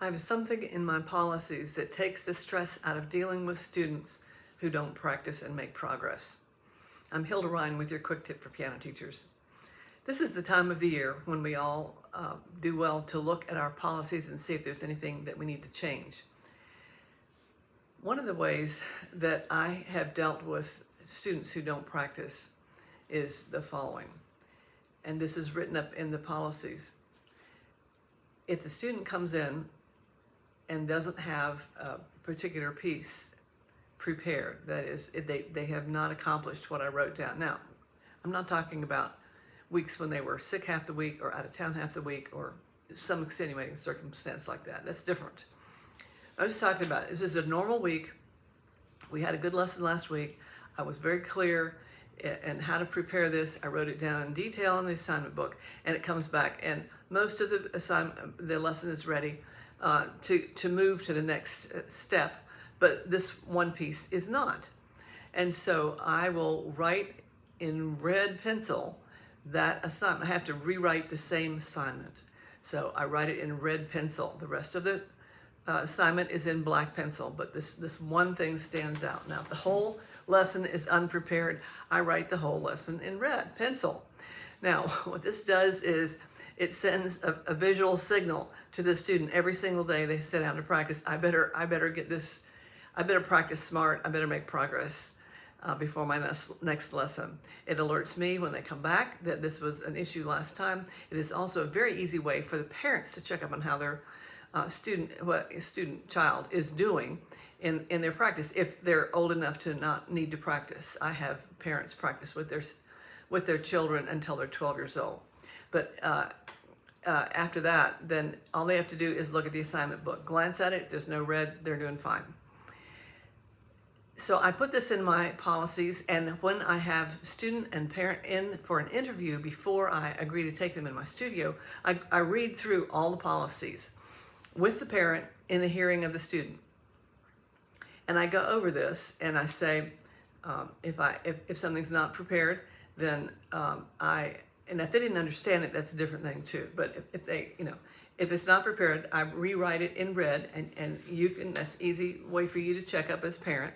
I have something in my policies that takes the stress out of dealing with students who don't practice and make progress. I'm Hilda Ryan with your quick tip for piano teachers. This is the time of the year when we all do well to look at our policies and see if there's anything that we need to change. One of the ways that I have dealt with students who don't practice is the following, and this is written up in the policies. If the student comes in and doesn't have a particular piece prepared, that is, they have not accomplished what I wrote down. Now, I'm not talking about weeks when they were sick half the week or out of town half the week or some extenuating circumstance like that. That's different. I was talking about, this is a normal week. We had a good lesson last week. I was very clear in how to prepare this. I wrote it down in detail in the assignment book, and it comes back, and most of the lesson is ready to move to the next step, but this one piece is not. And so I will write in red pencil that assignment. I have to rewrite the same assignment. So I write it in red pencil. The rest of the assignment is in black pencil, but this one thing stands out. Now, if the whole lesson is unprepared, I write the whole lesson in red pencil. Now, what this does is it sends a visual signal to the student every single day they sit down to practice. I better get this. I better practice smart. I better make progress before my next lesson. It alerts me when they come back that this was an issue last time. It is also a very easy way for the parents to check up on how their child is doing in their practice if they're old enough to not need to practice. I have parents practice with their children until they're 12 years old. But after that, then all they have to do is look at the assignment book, glance at it. If there's no red, they're doing fine. So I put this in my policies, and when I have student and parent in for an interview before I agree to take them in my studio, I read through all the policies with the parent in the hearing of the student. And I go over this and I say, if something's not prepared, then and if they didn't understand it, that's a different thing too. But if it's not prepared, I rewrite it in red, and that's an easy way for you to check up as parent.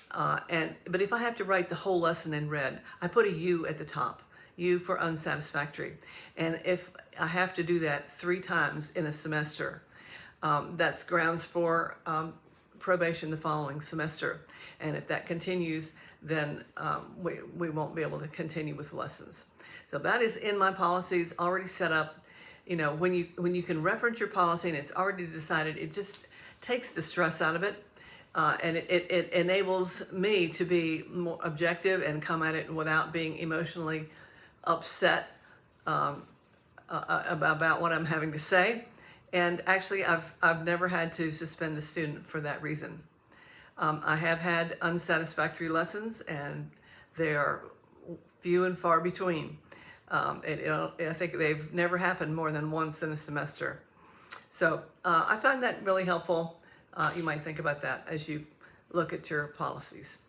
But if I have to write the whole lesson in red, I put a U at the top, U for unsatisfactory. And if I have to do that 3 times in a semester, that's grounds for probation the following semester. And if that continues, then we won't be able to continue with lessons. So that is in my policies, already set up. You know, when you can reference your policy and it's already decided, it just takes the stress out of it. And it enables me to be more objective and come at it without being emotionally upset about what I'm having to say. And actually, I've never had to suspend a student for that reason. I have had unsatisfactory lessons, and they are few and far between. I think they've never happened more than once in a semester. So I find that really helpful. You might think about that as you look at your policies.